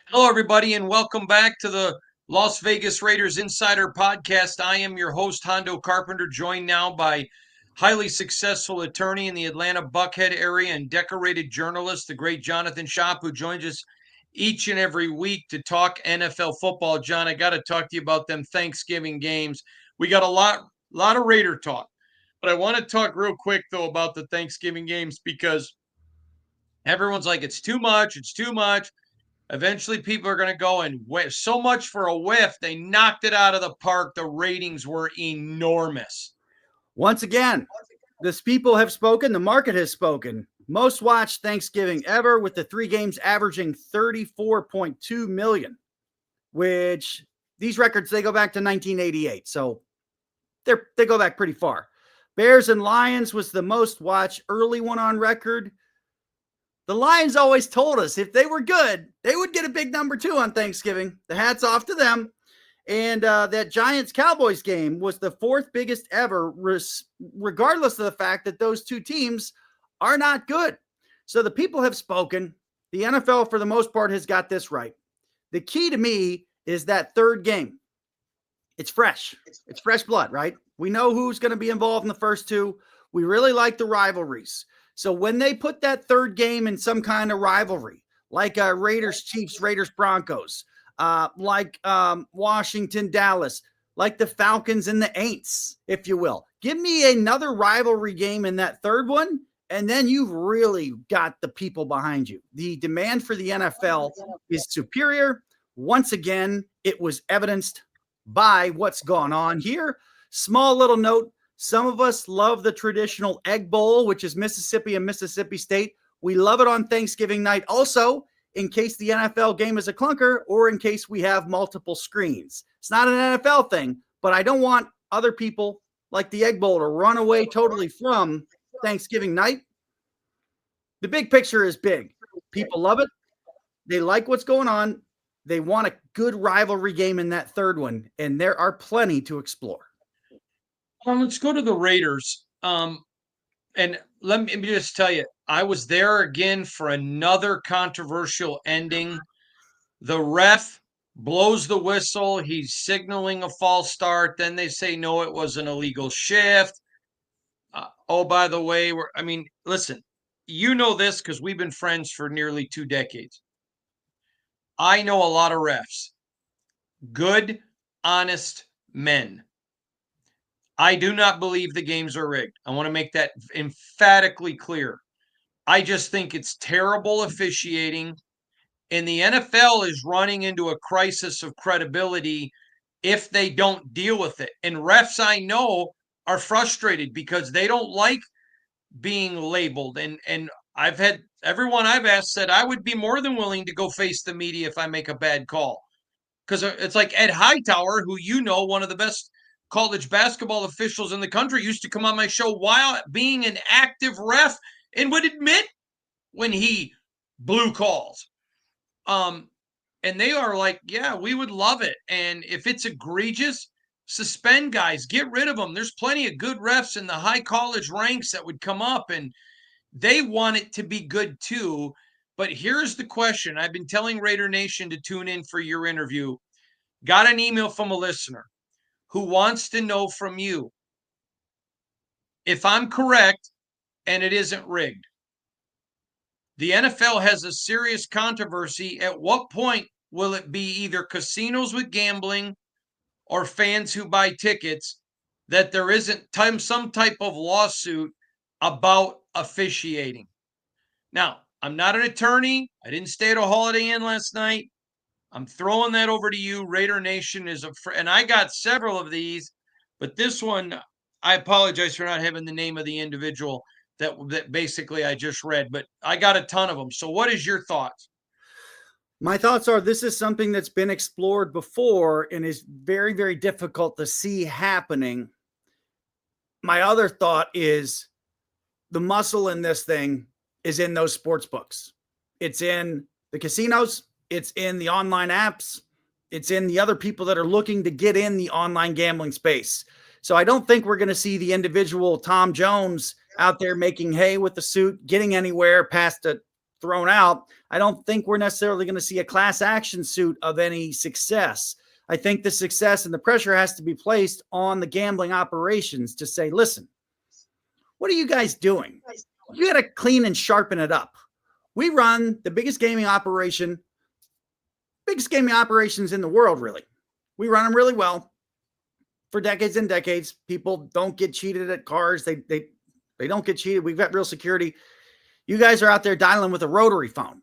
Hello, everybody, and welcome back to the Las Vegas Raiders Insider Podcast. I am your host, Hondo Carpenter, joined now by highly successful attorney in the Atlanta Buckhead area and decorated journalist, the great Jonathan Shop, who joins us each and every week to talk NFL football. John, I got to talk to you about them Thanksgiving games. We got a lot of Raider talk, but I want to talk real quick though about the Thanksgiving games because everyone's like, it's too much, it's too much. Eventually, people are going to go and so much for a whiff. They knocked it out of the park. The ratings were enormous. Once again, this people have spoken. The market has spoken. Most watched Thanksgiving ever, with the three games averaging 34.2 million, which these records, they go back to 1988. So they go back pretty far. Bears and Lions was the most watched early one on record. The Lions always told us if they were good, they would get a big number two on Thanksgiving. The hat's off to them. And that Giants-Cowboys game was the fourth biggest ever, regardless of the fact that those two teams are not good. So the people have spoken. The NFL, for the most part, has got this right. The key to me is that third game. It's fresh. It's fresh blood, right? We know who's going to be involved in the first two. We really like the rivalries. So when they put that third game in some kind of rivalry, like Raiders-Chiefs, Raiders-Broncos, like Washington, Dallas, like the Falcons and the Aints, if you will. Give me another rivalry game in that third one, and then you've really got the people behind you. The demand for the NFL is superior. Once again, it was evidenced by what's gone on here. Small little note, some of us love the traditional Egg Bowl, which is Mississippi and Mississippi State. We love it on Thanksgiving night. Also, in case the NFL game is a clunker or in case we have multiple screens. It's not an NFL thing, but I don't want other people like the Egg Bowl to run away totally from Thanksgiving night. The big picture is big. People love it. They like what's going on. They want a good rivalry game in that third one, and there are plenty to explore. Let's go to the Raiders. And let me just tell you, I was there again for another controversial ending. The ref blows the whistle. He's signaling a false start. Then they say, no, it was an illegal shift. Oh, by the way, listen, you know this because we've been friends for nearly 2 decades. I know a lot of refs, good, honest men. I do not believe the games are rigged. I want to make that emphatically clear. I just think it's terrible officiating. And the NFL is running into a crisis of credibility if they don't deal with it. And refs, I know, are frustrated because they don't like being labeled. And I've had everyone I've asked said I would be more than willing to go face the media if I make a bad call. Because it's like Ed Hightower, who you know, one of the best college basketball officials in the country, used to come on my show while being an active ref and would admit when he blew calls. And they are like, yeah, we would love it. And if it's egregious, suspend guys, get rid of them. There's plenty of good refs in the high college ranks that would come up, and they want it to be good too. But here's the question. I've been telling Raider Nation to tune in for your interview. Got an email from a listener who wants to know from you if I'm correct and it isn't rigged. The NFL has a serious controversy. At what point will it be either casinos with gambling or fans who buy tickets that there isn't some type of lawsuit about officiating? Now, I'm not an attorney. I didn't stay at a Holiday Inn last night. I'm throwing that over to you. Raider Nation is and I got several of these, but this one, I apologize for not having the name of the individual that basically I just read, but I got a ton of them. So what is your thoughts? My thoughts are this is something that's been explored before and is very, very difficult to see happening. My other thought is the muscle in this thing is in those sports books. It's in the casinos. It's in the online apps. It's in the other people that are looking to get in the online gambling space. So I don't think we're going to see the individual Tom Jones out there making hay with the suit, getting anywhere past a thrown out, I don't think we're necessarily going to see a class action suit of any success. I think the success and the pressure has to be placed on the gambling operations to say, listen, what are you guys doing? You got to clean and sharpen it up. We run the biggest gaming operations in the world, really. We run them really well for decades and decades. People don't get cheated at cars. They don't get cheated. We've got real security. You guys are out there dialing with a rotary phone.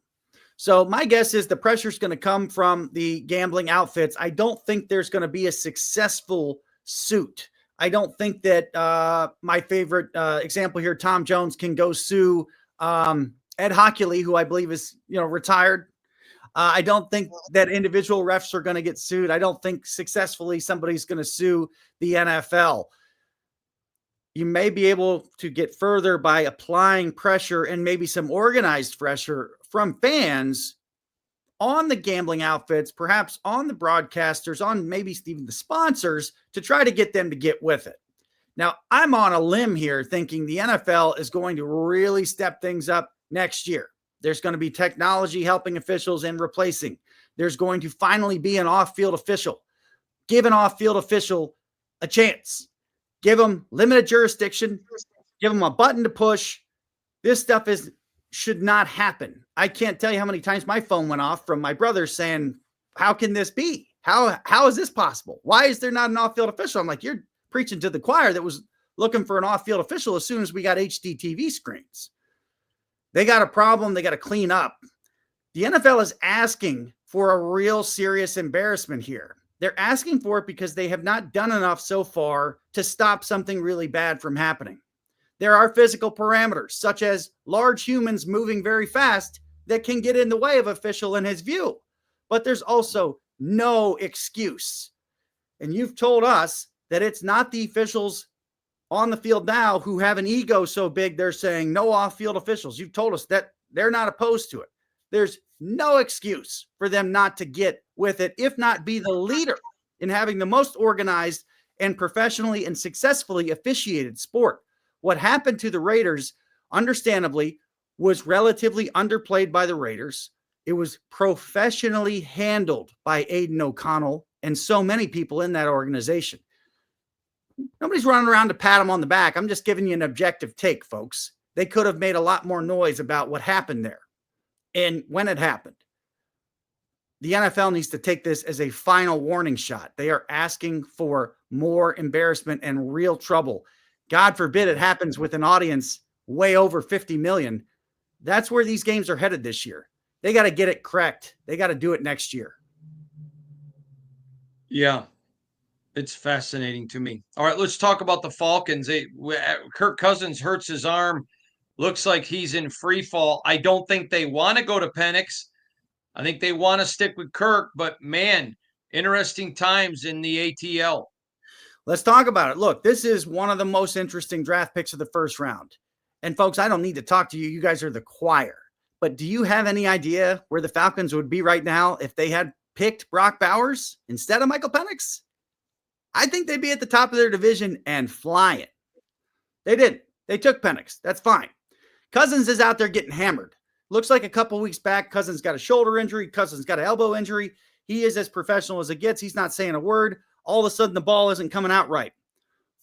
So my guess is the pressure is going to come from the gambling outfits. I don't think there's going to be a successful suit. I don't think that my favorite example here, Tom Jones, can go sue Ed Hockley, who I believe is retired. I don't think that individual refs are going to get sued. I don't think successfully somebody's going to sue the NFL. You may be able to get further by applying pressure and maybe some organized pressure from fans on the gambling outfits, perhaps on the broadcasters, on maybe even the sponsors, to try to get them to get with it. Now, I'm on a limb here thinking the NFL is going to really step things up next year. There's going to be technology helping officials and replacing. There's going to finally be an off-field official. Give an off-field official a chance. Give them limited jurisdiction. Give them a button to push. This stuff should not happen. I can't tell you how many times my phone went off from my brother saying, how can this be? How is this possible? Why is there not an off-field official? I'm like, you're preaching to the choir that was looking for an off-field official as soon as we got HD TV screens. They got a problem they got to clean up. The NFL is asking for a real serious embarrassment here. They're asking for it because they have not done enough so far to stop something really bad from happening. There are physical parameters, such as large humans moving very fast, that can get in the way of official in his view. But there's also no excuse. And you've told us that it's not the officials on the field now who have an ego so big they're saying no off-field officials. You've told us that they're not opposed to it. There's no excuse for them not to get with it, if not be the leader in having the most organized and professionally and successfully officiated sport. What happened to the Raiders, understandably, was relatively underplayed by the Raiders. It was professionally handled by Aiden O'Connell and so many people in that organization. Nobody's running around to pat them on the back. I'm just giving you an objective take, folks. They could have made a lot more noise about what happened there and when it happened. The NFL needs to take this as a final warning shot. They are asking for more embarrassment and real trouble. God forbid it happens with an audience way over 50 million. That's where these games are headed this year. They got to get it correct. They got to do it next year. Yeah, it's fascinating to me. All right, let's talk about the Falcons. Kirk Cousins hurts his arm. Looks like he's in free fall. I don't think they want to go to Penix. I think they want to stick with Kirk, but man, interesting times in the ATL. Let's talk about it. Look, this is one of the most interesting draft picks of the first round. And folks, I don't need to talk to you. You guys are the choir. But do you have any idea where the Falcons would be right now if they had picked Brock Bowers instead of Michael Penix? I think they'd be at the top of their division and flying. They didn't. They took Penix. That's fine. Cousins is out there getting hammered. Looks like a couple weeks back, Cousins got a shoulder injury. Cousins got an elbow injury. He is as professional as it gets. He's not saying a word. All of a sudden, the ball isn't coming out right.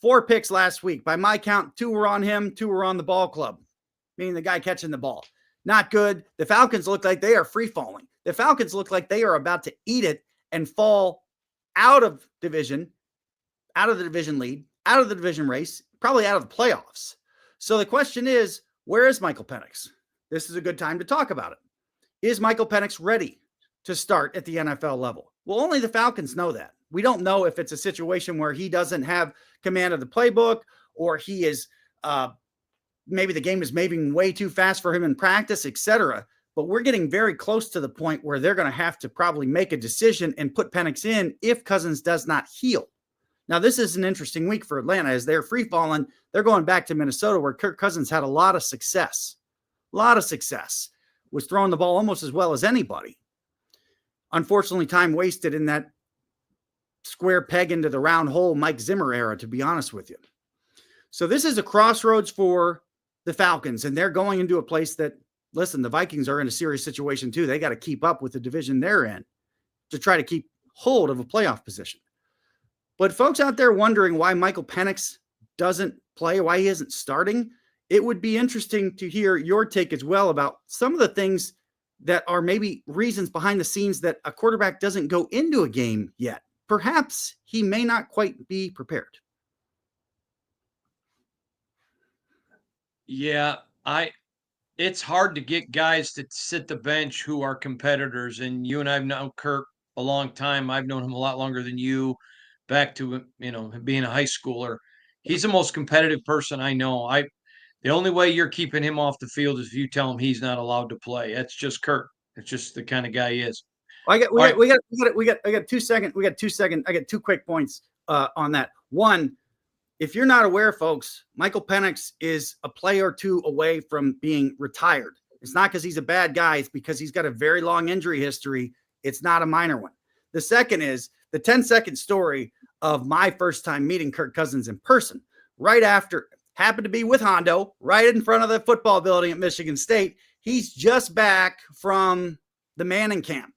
4 picks last week. By my count, 2 were on him, 2 were on the ball club, meaning the guy catching the ball. Not good. The Falcons look like they are free falling. The Falcons look like they are about to eat it and fall out of division, out of the division lead, out of the division race, probably out of the playoffs. So the question is, where is Michael Penix? This is a good time to talk about it. Is Michael Penix ready to start at the NFL level? Well, only the Falcons know that. We don't know if it's a situation where he doesn't have command of the playbook, or he is maybe the game is moving way too fast for him in practice, etc. But we're getting very close to the point where they're going to have to probably make a decision and put Penix in if Cousins does not heal. Now, this is an interesting week for Atlanta as they're free falling. They're going back to Minnesota, where Kirk Cousins had a lot of success. Was throwing the ball almost as well as anybody. Unfortunately, time wasted in that square peg into the round hole Mike Zimmer era, to be honest with you. So this is a crossroads for the Falcons, and they're going into a place that listen, the Vikings are in a serious situation too. They got to keep up with the division they're in to try to keep hold of a playoff position. But folks out there wondering why Michael Penix doesn't play, why he isn't starting, it would be interesting to hear your take as well about some of the things that are maybe reasons behind the scenes that a quarterback doesn't go into a game yet. Perhaps he may not quite be prepared. Yeah, it's hard to get guys to sit the bench who are competitors. And you and I've known Kirk a long time. I've known him a lot longer than you, back to being a high schooler. He's the most competitive person I know. The only way you're keeping him off the field is if you tell him he's not allowed to play. That's just Kirk. It's just the kind of guy he is. I got 2 seconds. We got 2 seconds. I got 2 quick points on that. One, if you're not aware, folks, Michael Penix is a play or two away from being retired. It's not because he's a bad guy. It's because he's got a very long injury history. It's not a minor one. The second is the 10-second story of my first time meeting Kirk Cousins in person. Right after, happened to be with Hondo, right in front of the football building at Michigan State. He's just back from the Manning camp.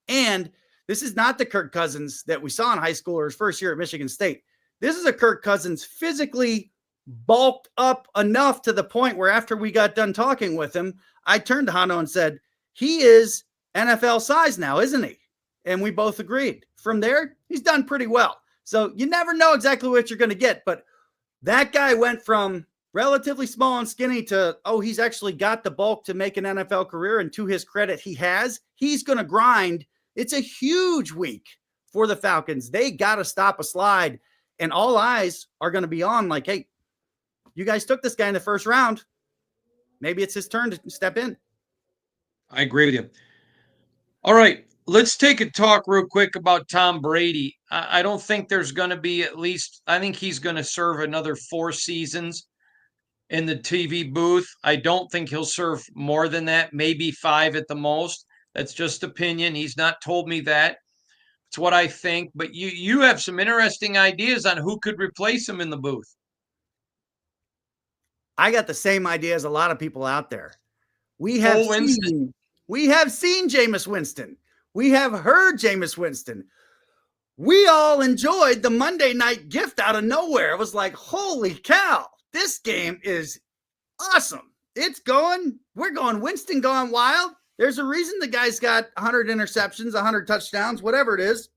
And this is not the Kirk Cousins that we saw in high school or his first year at Michigan State. This is a Kirk Cousins physically bulked up enough to the point where after we got done talking with him, I turned to Hondo and said, he is NFL size now, isn't he? And we both agreed. From there, he's done pretty well. So you never know exactly what you're going to get. But that guy went from relatively small and skinny to, he's actually got the bulk to make an NFL career. And to his credit, he's going to grind. It's a huge week for the Falcons. They got to stop a slide. And all eyes are going to be on like, hey, you guys took this guy in the first round. Maybe it's his turn to step in. I agree with you. All right, let's take a talk real quick about Tom Brady. I don't think there's going to be I think he's going to serve another 4 seasons in the TV booth. I don't think he'll serve more than that, maybe 5 at the most. That's just opinion. He's not told me that. It's what I think. But you have some interesting ideas on who could replace him in the booth. I got the same idea as a lot of people out there. We have seen Jameis Winston. We have heard Jameis Winston. We all enjoyed the Monday night gift out of nowhere. It was like, holy cow, this game is awesome. We're going Winston gone wild. There's a reason the guy's got 100 interceptions, 100 touchdowns, whatever it is.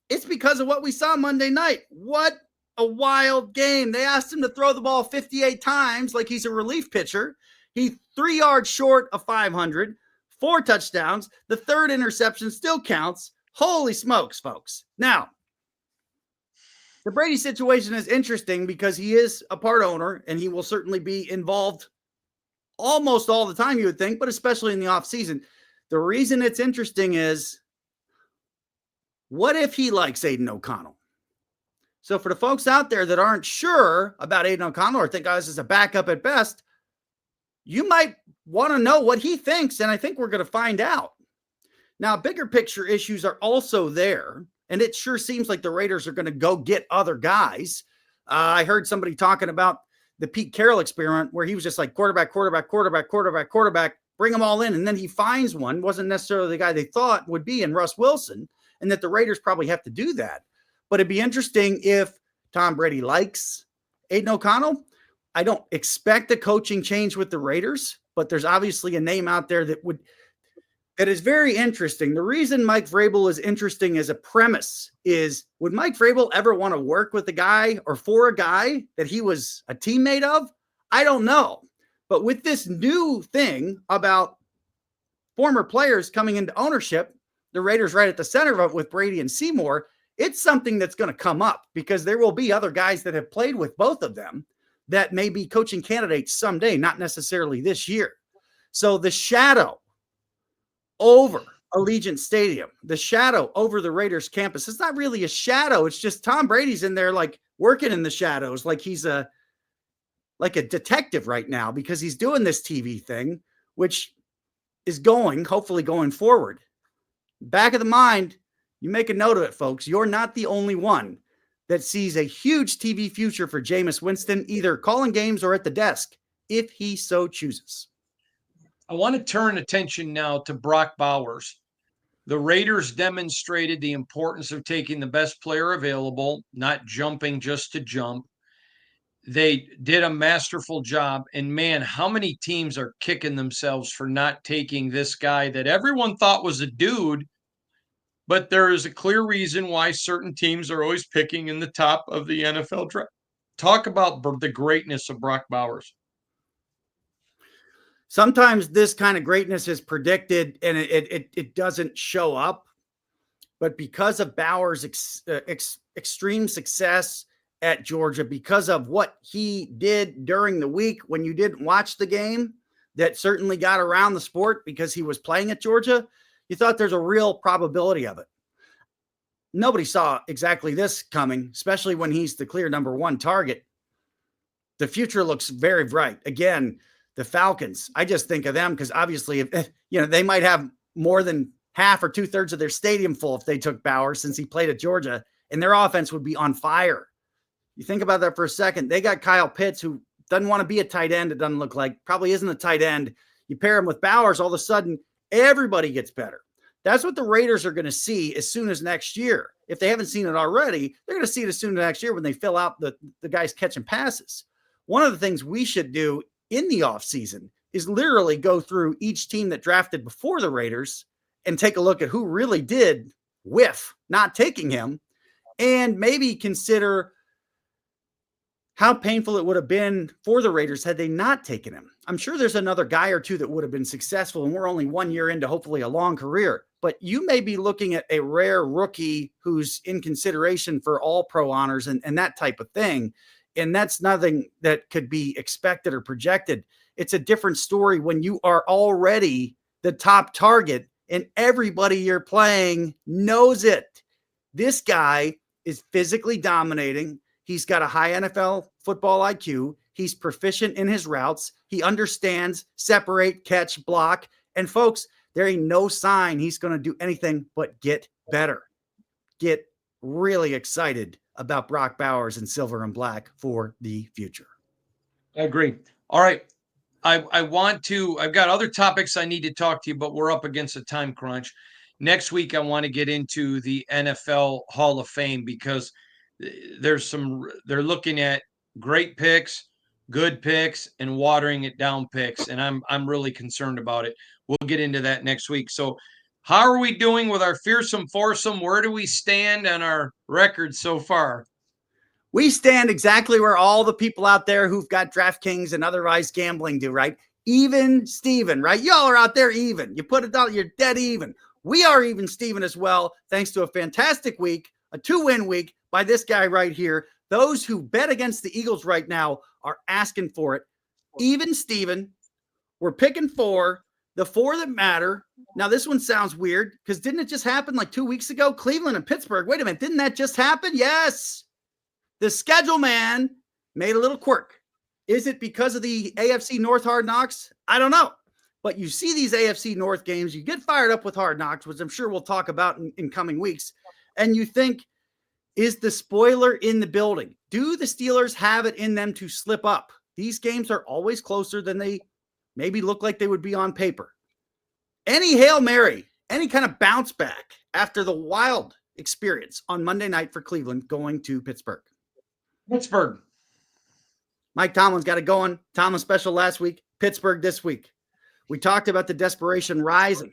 It's because of what we saw Monday night. What a wild game. They asked him to throw the ball 58 times like he's a relief pitcher. He's 3 yards short of 500, 4 touchdowns. The third interception still counts. Holy smokes, folks. Now, the Brady situation is interesting because he is a part owner and he will certainly be involved almost all the time, you would think, but especially in the offseason. The reason it's interesting is, what if he likes Aiden O'Connell? So for the folks out there that aren't sure about Aiden O'Connell or think this is a backup at best, you might want to know what he thinks, and I think we're going to find out. Now, bigger picture issues are also there, and it sure seems like the Raiders are going to go get other guys. I heard somebody talking about the Pete Carroll experiment where he was just like quarterback, bring them all in, and then he finds one. Wasn't necessarily the guy they thought would be in Russ Wilson, and that the Raiders probably have to do that. But it'd be interesting if Tom Brady likes Aiden O'Connell. I don't expect a coaching change with the Raiders, but there's obviously a name out there that is very interesting. The reason Mike Vrabel is interesting as a premise is, would Mike Vrabel ever want to work with a guy or for a guy that he was a teammate of? I don't know. But with this new thing about former players coming into ownership, the Raiders right at the center of it with Brady and Seymour, it's something that's going to come up because there will be other guys that have played with both of them that may be coaching candidates someday, not necessarily this year. So the shadow over Allegiant Stadium, the shadow over the Raiders campus, it's not really a shadow. It's just Tom Brady's in there like working in the shadows, like he's a detective right now because he's doing this TV thing, which is hopefully going forward. Back of the mind, you make a note of it, folks. You're not the only one that sees a huge TV future for Jameis Winston, either calling games or at the desk, if he so chooses. I want to turn attention now to Brock Bowers. The Raiders demonstrated the importance of taking the best player available, not jumping just to jump. They did a masterful job. And man, how many teams are kicking themselves for not taking this guy that everyone thought was a dude? But there is a clear reason why certain teams are always picking in the top of the NFL draft. Talk about the greatness of Brock Bowers. Sometimes this kind of greatness is predicted and it doesn't show up. But because of Bowers' extreme success at Georgia, because of what he did during the week when you didn't watch the game, that certainly got around the sport because he was playing at Georgia, you thought there's a real probability of it. Nobody saw exactly this coming, especially when he's the clear number one target. The future looks very bright. Again, the Falcons, I just think of them because obviously, they might have more than half or 2/3 of their stadium full if they took Bowers since he played at Georgia, and their offense would be on fire. You think about that for a second. They got Kyle Pitts, who doesn't want to be a tight end. It doesn't look like, probably isn't a tight end. You pair him with Bowers, all of a sudden, everybody gets better. That's what the Raiders are going to see as soon as next year. If they haven't seen it already, they're going to see it as soon as next year when they fill out the guys catching passes. One of the things we should do in the offseason is literally go through each team that drafted before the Raiders and take a look at who really did whiff not taking him, and maybe consider how painful it would have been for the Raiders had they not taken him. I'm sure there's another guy or two that would have been successful, and we're only 1 year into hopefully a long career. But you may be looking at a rare rookie who's in consideration for all pro honors and that type of thing. And that's nothing that could be expected or projected. It's a different story when you are already the top target and everybody you're playing knows it. This guy is physically dominating. He's got a high NFL football IQ. He's proficient in his routes. He understands separate, catch, block. And folks, there ain't no sign he's going to do anything but get better. Get really excited about Brock Bowers in silver and black for the future. I agree. All right. I've got other topics I need to talk to you, but we're up against a time crunch. Next week, I want to get into the NFL Hall of Fame because they're looking at great picks, good picks, and watering it down picks. And I'm really concerned about it. We'll get into that next week. So how are we doing with our fearsome foursome? Where do we stand on our record so far? We stand exactly where all the people out there who've got DraftKings and otherwise gambling do, right? Even Steven, right? Y'all are out there even. You put it down, you're dead even. We are even Steven as well, thanks to a fantastic week, a 2-win week by this guy right here. Those who bet against the Eagles right now are asking for it. Even Steven, we're picking 4, the 4 that matter. Now, this one sounds weird because didn't it just happen like 2 weeks ago? Cleveland and Pittsburgh. Wait a minute. Didn't that just happen? Yes. The schedule man made a little quirk. Is it because of the AFC North Hard Knocks? I don't know. But you see these AFC North games, you get fired up with Hard Knocks, which I'm sure we'll talk about in coming weeks, and you think, is the spoiler in the building? Do the Steelers have it in them to slip up? These games are always closer than they maybe look like they would be on paper. Any Hail Mary, any kind of bounce back after the wild experience on Monday night for Cleveland going to Pittsburgh? Pittsburgh. Mike Tomlin's got it going. Tomlin special last week. Pittsburgh this week. We talked about the desperation rising.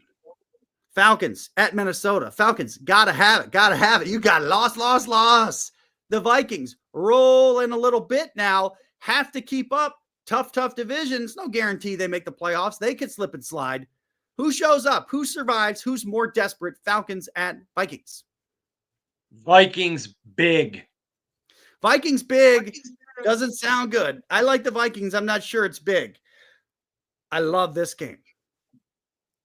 Falcons at Minnesota. Falcons, gotta have it. Gotta have it. You got loss. The Vikings rolling a little bit now. Have to keep up. Tough divisions. No guarantee they make the playoffs. They could slip and slide. Who shows up? Who survives? Who's more desperate? Falcons at Vikings. Vikings big. Vikings big doesn't sound good. I like the Vikings. I'm not sure it's big. I love this game.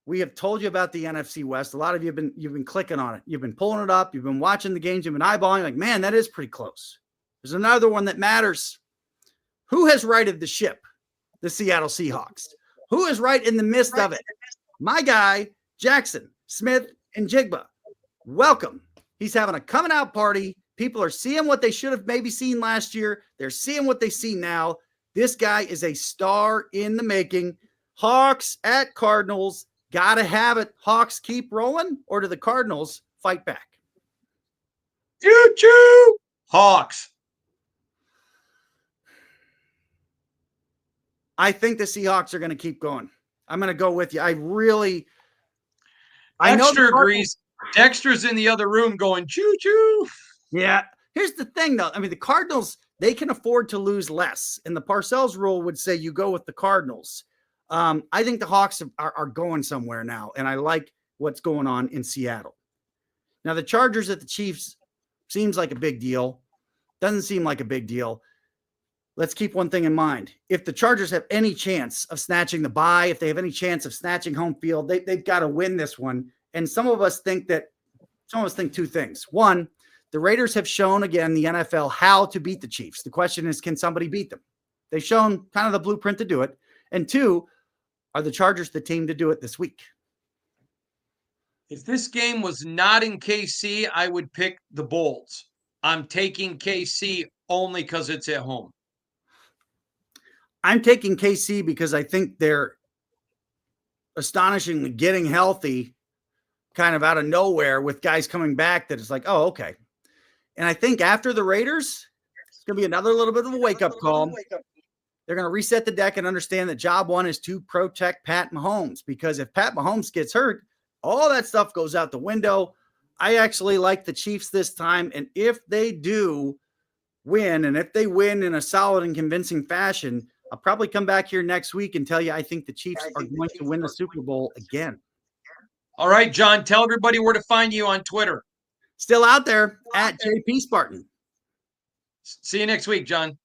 We have told you about the NFC West. A lot of you have been clicking on it. You've been pulling it up. You've been watching the games. You've been eyeballing like, man, that is pretty close. There's another one that matters. Who has righted the ship? The Seattle Seahawks. Who is right in the midst of it? My guy, Jackson, Smith, and Jigba. Welcome. He's having a coming out party. People are seeing what they should have maybe seen last year. They're seeing what they see now. This guy is a star in the making. Hawks at Cardinals. Got to have it. Hawks keep rolling, or do the Cardinals fight back? Choo choo. Hawks. I think the Seahawks are going to keep going. I'm going to go with you. I Dexter agrees. Dexter's in the other room going choo choo. Yeah. Here's the thing, though. I mean, the Cardinals, they can afford to lose less. And the Parcells rule would say you go with the Cardinals. I think the Hawks are going somewhere now, and I like what's going on in Seattle. Now, the Chargers at the Chiefs seems like a big deal. Doesn't seem like a big deal. Let's keep one thing in mind. If the Chargers have any chance of snatching the bye, if they have any chance of snatching home field, they've got to win this one. And some of us think two things. One, the Raiders have shown again the NFL how to beat the Chiefs. The question is, can somebody beat them? They've shown kind of the blueprint to do it. And two, are the Chargers the team to do it this week? If this game was not in KC, I would pick the Bulls. I'm taking KC only because it's at home. I'm taking KC because I think they're astonishingly getting healthy kind of out of nowhere with guys coming back that is like, oh, okay. And I think after the Raiders, it's going to be another little bit of a wake-up call. They're going to reset the deck and understand that job one is to protect Pat Mahomes, because if Pat Mahomes gets hurt, all that stuff goes out the window. I actually like the Chiefs this time, and if they do win, and if they win in a solid and convincing fashion, I'll probably come back here next week and tell you I think the Chiefs are going to win the Super Bowl again. All right, John, tell everybody where to find you on Twitter. Still out there at JP Spartan. See you next week, John.